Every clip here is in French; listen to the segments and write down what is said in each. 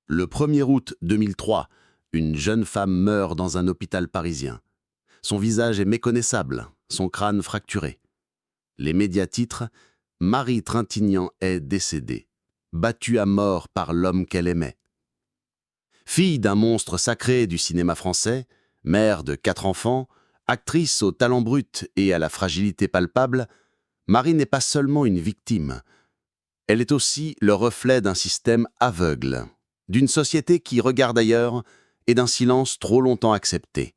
Le 1er août 2003, une jeune femme meurt dans un hôpital parisien. Son visage est méconnaissable, son crâne fracturé. Les médias titrent « Marie Trintignant est décédée, battue à mort par l'homme qu'elle aimait ». Fille d'un monstre sacré du cinéma français, mère de 4 enfants, actrice au talent brut et à la fragilité palpable, Marie n'est pas seulement une victime. Elle est aussi le reflet d'un système aveugle, d'une société qui regarde ailleurs et d'un silence trop longtemps accepté.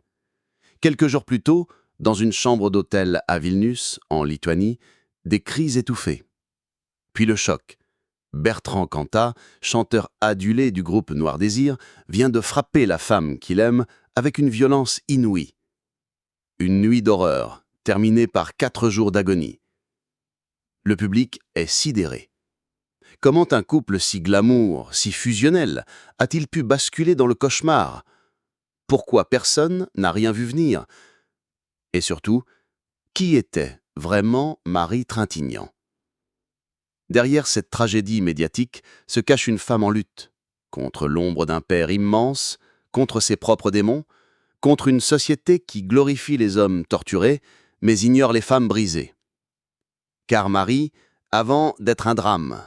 Quelques jours plus tôt, dans une chambre d'hôtel à Vilnius, en Lituanie, des cris étouffés. Puis le choc. Bertrand Cantat, chanteur adulé du groupe Noir Désir, vient de frapper la femme qu'il aime avec une violence inouïe. Une nuit d'horreur, terminée par 4 jours d'agonie. Le public est sidéré. Comment un couple si glamour, si fusionnel, a-t-il pu basculer dans le cauchemar? Pourquoi personne n'a rien vu venir? Et surtout, qui était vraiment Marie Trintignant? Derrière cette tragédie médiatique se cache une femme en lutte, contre l'ombre d'un père immense, contre ses propres démons, contre une société qui glorifie les hommes torturés, mais ignore les femmes brisées. Car Marie, avant d'être un drame,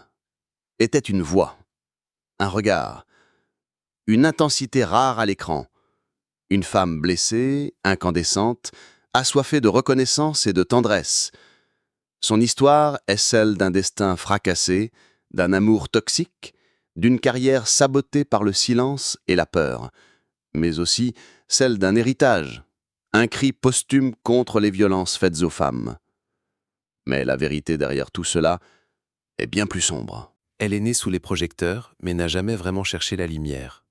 était une voix, un regard, une intensité rare à l'écran, une femme blessée, incandescente, assoiffée de reconnaissance et de tendresse. Son histoire est celle d'un destin fracassé, d'un amour toxique, d'une carrière sabotée par le silence et la peur, mais aussi celle d'un héritage, un cri posthume contre les violences faites aux femmes. Mais la vérité derrière tout cela est bien plus sombre. Elle est née sous les projecteurs, mais n'a jamais vraiment cherché la lumière.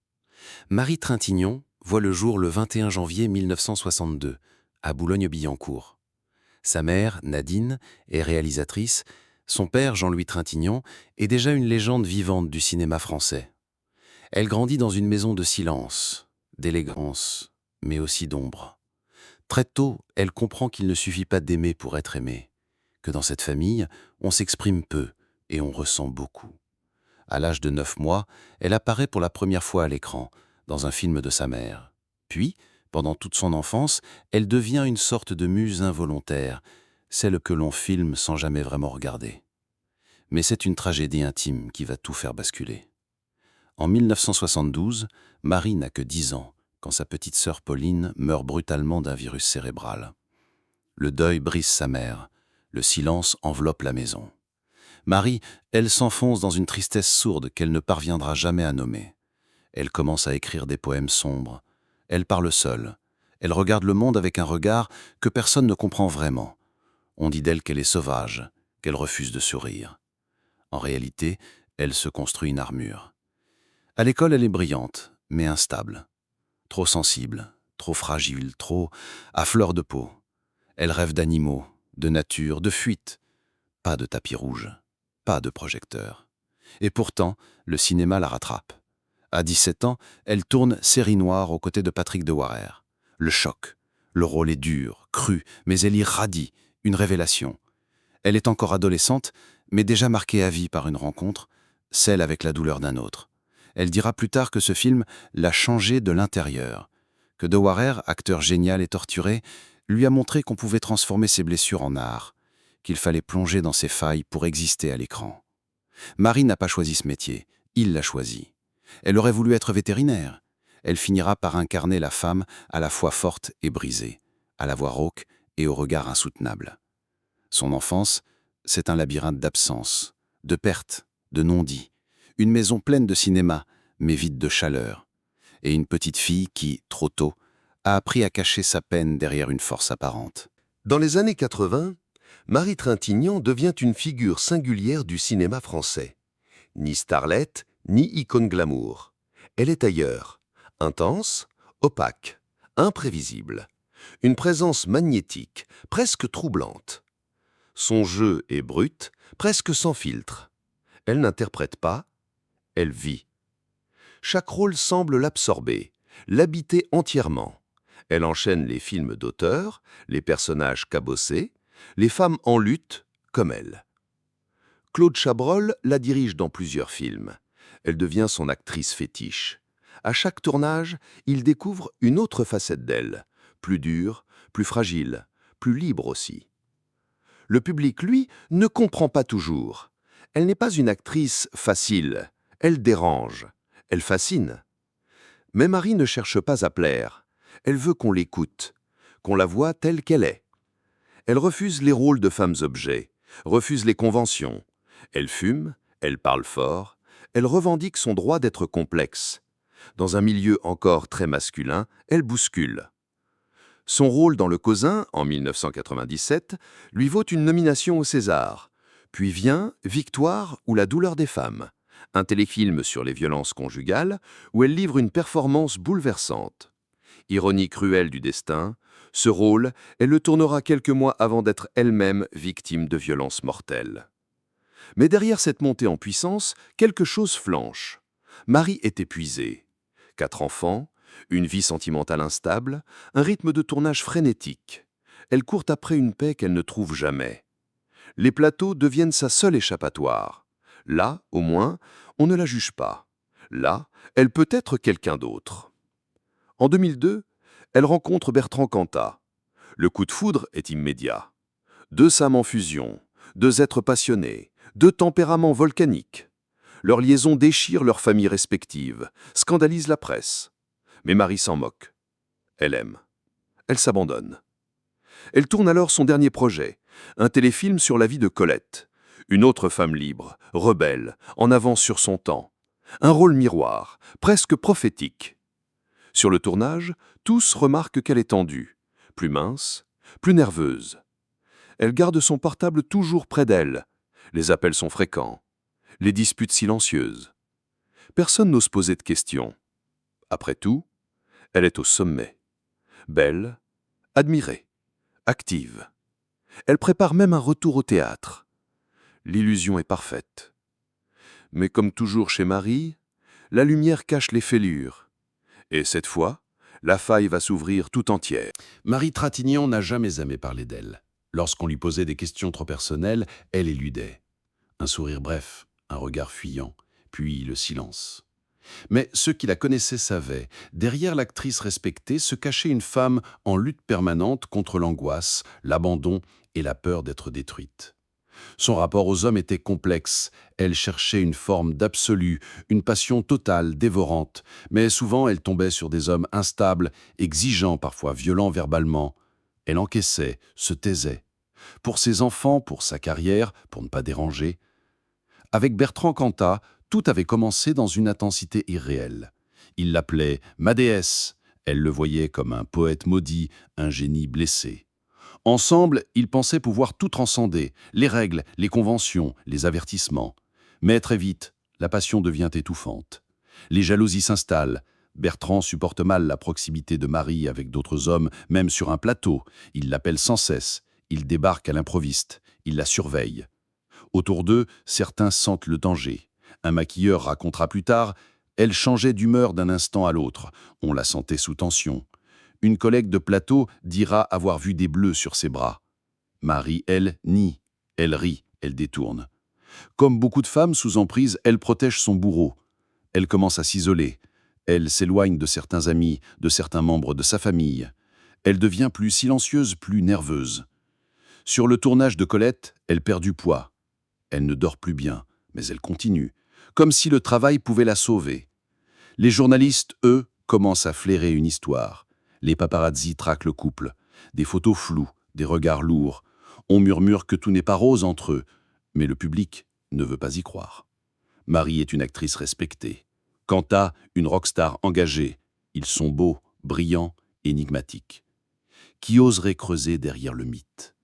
Marie Trintignant voit le jour le 21 janvier 1962, à Boulogne-Billancourt. Sa mère, Nadine, est réalisatrice. Son père, Jean-Louis Trintignant, est déjà une légende vivante du cinéma français. Elle grandit dans une maison de silence, d'élégance, mais aussi d'ombre. Très tôt, elle comprend qu'il ne suffit pas d'aimer pour être aimé, que dans cette famille, on s'exprime peu et on ressent beaucoup. À l'âge de 9 mois, elle apparaît pour la première fois à l'écran, dans un film de sa mère. Puis, pendant toute son enfance, elle devient une sorte de muse involontaire, celle que l'on filme sans jamais vraiment regarder. Mais c'est une tragédie intime qui va tout faire basculer. En 1972, Marie n'a que 10 ans, quand sa petite sœur Pauline meurt brutalement d'un virus cérébral. Le deuil brise sa mère, le silence enveloppe la maison. Marie, elle s'enfonce dans une tristesse sourde qu'elle ne parviendra jamais à nommer. Elle commence à écrire des poèmes sombres. Elle parle seule. Elle regarde le monde avec un regard que personne ne comprend vraiment. On dit d'elle qu'elle est sauvage, qu'elle refuse de sourire. En réalité, elle se construit une armure. À l'école, elle est brillante, mais instable. Trop sensible, trop fragile, trop à fleur de peau. Elle rêve d'animaux, de nature, de fuite. Pas de tapis rouge, pas de projecteur. Et pourtant, le cinéma la rattrape. À 17 ans, elle tourne Série noire aux côtés de Patrick Dewarer. Le choc. Le rôle est dur, cru, mais elle irradie, une révélation. Elle est encore adolescente, mais déjà marquée à vie par une rencontre, celle avec la douleur d'un autre. Elle dira plus tard que ce film l'a changée de l'intérieur, que Dewarer, acteur génial et torturé, lui a montré qu'on pouvait transformer ses blessures en art, qu'il fallait plonger dans ses failles pour exister à l'écran. Marie n'a pas choisi ce métier, il l'a choisi. Elle aurait voulu être vétérinaire. Elle finira par incarner la femme à la fois forte et brisée, à la voix rauque et au regard insoutenable. Son enfance, c'est un labyrinthe d'absence, de pertes, de non-dits, une maison pleine de cinéma, mais vide de chaleur, et une petite fille qui, trop tôt, a appris à cacher sa peine derrière une force apparente. Dans les années 80, Marie Trintignant devient une figure singulière du cinéma français. Ni starlette, ni icône glamour. Elle est ailleurs, intense, opaque, imprévisible. Une présence magnétique, presque troublante. Son jeu est brut, presque sans filtre. Elle n'interprète pas, elle vit. Chaque rôle semble l'absorber, l'habiter entièrement. Elle enchaîne les films d'auteur, les personnages cabossés, les femmes en lutte, comme elle. Claude Chabrol la dirige dans plusieurs films, Elle devient son actrice fétiche. À chaque tournage, il découvre une autre facette d'elle, plus dure, plus fragile, plus libre aussi. Le public, lui, ne comprend pas toujours. Elle n'est pas une actrice facile, elle dérange, elle fascine. Mais Marie ne cherche pas à plaire. Elle veut qu'on l'écoute, qu'on la voie telle qu'elle est. Elle refuse les rôles de femmes objets, refuse les conventions. Elle fume, elle parle fort, elle revendique son droit d'être complexe. Dans un milieu encore très masculin, elle bouscule. Son rôle dans Le Cousin, en 1997, lui vaut une nomination au César. Puis vient Victoire ou La douleur des femmes, un téléfilm sur les violences conjugales où elle livre une performance bouleversante. Ironie cruelle du destin, ce rôle, elle le tournera quelques mois avant d'être elle-même victime de violences mortelles. Mais derrière cette montée en puissance, quelque chose flanche. Marie est épuisée. 4 enfants, une vie sentimentale instable, un rythme de tournage frénétique. Elle court après une paix qu'elle ne trouve jamais. Les plateaux deviennent sa seule échappatoire. Là, au moins, on ne la juge pas. Là, elle peut être quelqu'un d'autre. En 2002, elle rencontre Bertrand Cantat. Le coup de foudre est immédiat. 2 âmes en fusion, 2 êtres passionnés, 2 tempéraments volcaniques. Leur liaison déchire leurs familles respectives, scandalise la presse. Mais Marie s'en moque. Elle aime. Elle s'abandonne. Elle tourne alors son dernier projet, un téléfilm sur la vie de Colette, une autre femme libre, rebelle, en avance sur son temps. Un rôle miroir, presque prophétique. Sur le tournage, tous remarquent qu'elle est tendue, plus mince, plus nerveuse. Elle garde son portable toujours près d'elle. Les appels sont fréquents, les disputes silencieuses. Personne n'ose poser de questions. Après tout, elle est au sommet. Belle, admirée, active. Elle prépare même un retour au théâtre. L'illusion est parfaite. Mais comme toujours chez Marie, la lumière cache les fêlures. Et cette fois, la faille va s'ouvrir tout entière. Marie Trintignant n'a jamais aimé parler d'elle. Lorsqu'on lui posait des questions trop personnelles, elle éludait. Un sourire bref, un regard fuyant, puis le silence. Mais ceux qui la connaissaient savaient, derrière l'actrice respectée se cachait une femme en lutte permanente contre l'angoisse, l'abandon et la peur d'être détruite. Son rapport aux hommes était complexe, elle cherchait une forme d'absolu, une passion totale, dévorante, mais souvent elle tombait sur des hommes instables, exigeants, parfois violents verbalement. Elle encaissait, se taisait. Pour ses enfants, pour sa carrière, pour ne pas déranger. Avec Bertrand Cantat, tout avait commencé dans une intensité irréelle. Il l'appelait « ma déesse ». Elle le voyait comme un poète maudit, un génie blessé. Ensemble, ils pensaient pouvoir tout transcender, les règles, les conventions, les avertissements. Mais très vite, la passion devient étouffante. Les jalousies s'installent. Bertrand supporte mal la proximité de Marie avec d'autres hommes, même sur un plateau. Il l'appelle sans cesse. Il débarque à l'improviste. Il la surveille. Autour d'eux, certains sentent le danger. Un maquilleur racontera plus tard, elle changeait d'humeur d'un instant à l'autre. On la sentait sous tension. Une collègue de plateau dira avoir vu des bleus sur ses bras. Marie, elle, nie. Elle rit, elle détourne. Comme beaucoup de femmes sous emprise, elle protège son bourreau. Elle commence à s'isoler. Elle s'éloigne de certains amis, de certains membres de sa famille. Elle devient plus silencieuse, plus nerveuse. Sur le tournage de Colette, elle perd du poids. Elle ne dort plus bien, mais elle continue, comme si le travail pouvait la sauver. Les journalistes, eux, commencent à flairer une histoire. Les paparazzis traquent le couple. Des photos floues, des regards lourds. On murmure que tout n'est pas rose entre eux, mais le public ne veut pas y croire. Marie est une actrice respectée. Cantat, une rockstar engagée. Ils sont beaux, brillants, énigmatiques. Qui oserait creuser derrière le mythe?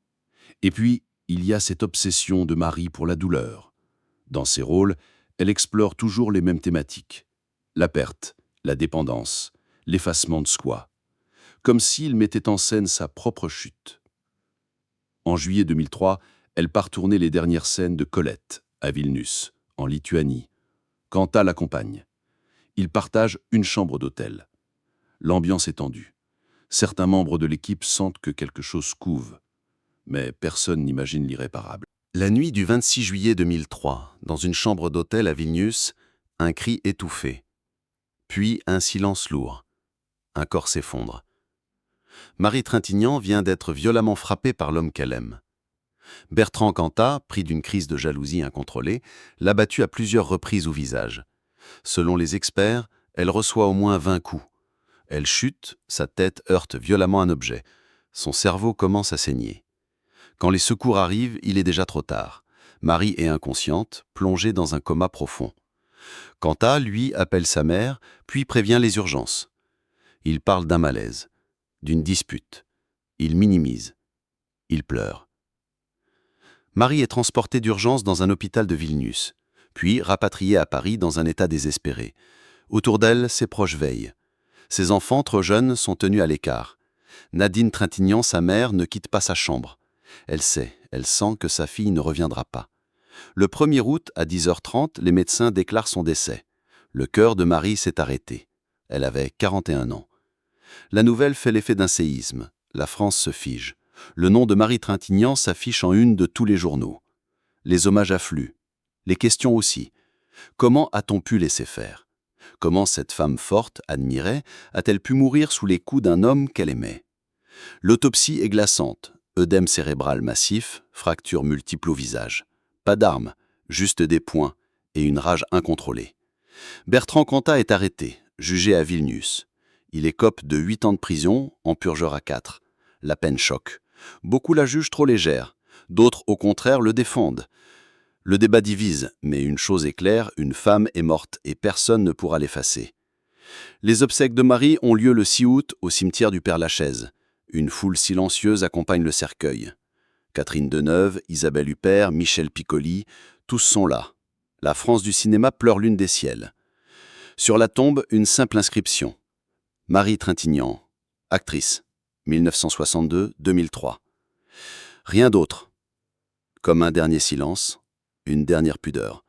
Et puis, il y a cette obsession de Marie pour la douleur. Dans ses rôles, elle explore toujours les mêmes thématiques. La perte, la dépendance, l'effacement de soi. Comme s'il mettait en scène sa propre chute. En juillet 2003, elle part tourner les dernières scènes de Colette, à Vilnius, en Lituanie. Cantat l'accompagne. Ils partagent une chambre d'hôtel. L'ambiance est tendue. Certains membres de l'équipe sentent que quelque chose couve. Mais personne n'imagine l'irréparable. La nuit du 26 juillet 2003, dans une chambre d'hôtel à Vilnius, un cri étouffé. Puis un silence lourd. Un corps s'effondre. Marie Trintignant vient d'être violemment frappée par l'homme qu'elle aime. Bertrand Cantat, pris d'une crise de jalousie incontrôlée, l'a battue à plusieurs reprises au visage. Selon les experts, elle reçoit au moins 20 coups. Elle chute, sa tête heurte violemment un objet. Son cerveau commence à saigner. Quand les secours arrivent, il est déjà trop tard. Marie est inconsciente, plongée dans un coma profond. Cantat, lui, appelle sa mère, puis prévient les urgences. Il parle d'un malaise, d'une dispute. Il minimise. Il pleure. Marie est transportée d'urgence dans un hôpital de Vilnius, puis rapatriée à Paris dans un état désespéré. Autour d'elle, ses proches veillent. Ses enfants, trop jeunes, sont tenus à l'écart. Nadine Trintignant, sa mère, ne quitte pas sa chambre. Elle sent que sa fille ne reviendra pas. Le 1er août, à 10h30, les médecins déclarent son décès. Le cœur de Marie s'est arrêté. Elle avait 41 ans. La nouvelle fait l'effet d'un séisme. La France se fige. Le nom de Marie Trintignant s'affiche en une de tous les journaux. Les hommages affluent. Les questions aussi. Comment a-t-on pu laisser faire ? Comment cette femme forte, admirée, a-t-elle pu mourir sous les coups d'un homme qu'elle aimait ? L'autopsie est glaçante. Œdème cérébral massif, fractures multiples au visage. Pas d'armes, juste des poings et une rage incontrôlée. Bertrand Cantat est arrêté, jugé à Vilnius. Il écope de 8 ans de prison, en purgera 4. La peine choque. Beaucoup la jugent trop légère, d'autres au contraire le défendent. Le débat divise, mais une chose est claire, une femme est morte et personne ne pourra l'effacer. Les obsèques de Marie ont lieu le 6 août au cimetière du Père-Lachaise. Une foule silencieuse accompagne le cercueil. Catherine Deneuve, Isabelle Huppert, Michel Piccoli, tous sont là. La France du cinéma pleure lune des ciels. Sur la tombe, une simple inscription. Marie Trintignant, actrice, 1962-2003. Rien d'autre. Comme un dernier silence, une dernière pudeur.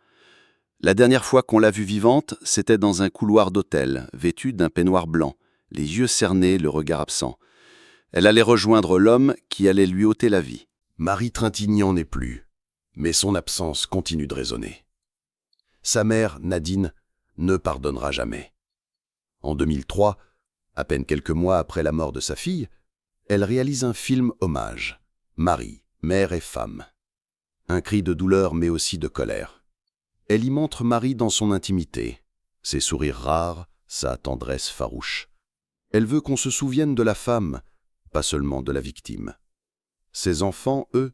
La dernière fois qu'on l'a vue vivante, c'était dans un couloir d'hôtel, vêtue d'un peignoir blanc, les yeux cernés, le regard absent. Elle allait rejoindre l'homme qui allait lui ôter la vie. Marie Trintignant n'est plus, mais son absence continue de résonner. Sa mère, Nadine, ne pardonnera jamais. En 2003, à peine quelques mois après la mort de sa fille, elle réalise un film hommage, Marie, mère et femme. Un cri de douleur mais aussi de colère. Elle y montre Marie dans son intimité, ses sourires rares, sa tendresse farouche. Elle veut qu'on se souvienne de la femme, pas seulement de la victime. Ses enfants, eux,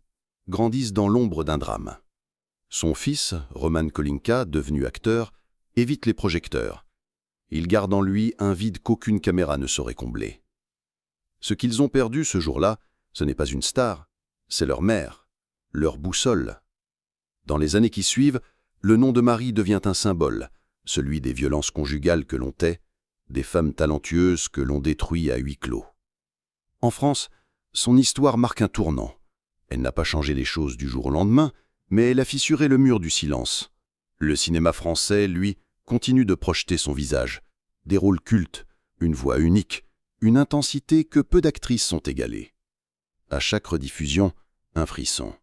grandissent dans l'ombre d'un drame. Son fils, Roman Kolinka, devenu acteur, évite les projecteurs. Il garde en lui un vide qu'aucune caméra ne saurait combler. Ce qu'ils ont perdu ce jour-là, ce n'est pas une star, c'est leur mère, leur boussole. Dans les années qui suivent, le nom de Marie devient un symbole, celui des violences conjugales que l'on tait, des femmes talentueuses que l'on détruit à huis clos. En France, son histoire marque un tournant. Elle n'a pas changé les choses du jour au lendemain, mais elle a fissuré le mur du silence. Le cinéma français, lui, continue de projeter son visage. Des rôles cultes, une voix unique, une intensité que peu d'actrices ont égalée. À chaque rediffusion, un frisson.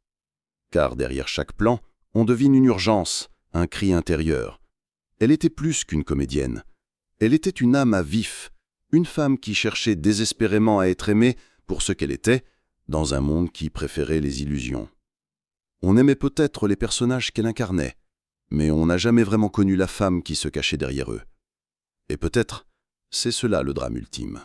Car derrière chaque plan, on devine une urgence, un cri intérieur. Elle était plus qu'une comédienne. Elle était une âme à vif, une femme qui cherchait désespérément à être aimée pour ce qu'elle était, dans un monde qui préférait les illusions. On aimait peut-être les personnages qu'elle incarnait, mais on n'a jamais vraiment connu la femme qui se cachait derrière eux. Et peut-être, c'est cela le drame ultime.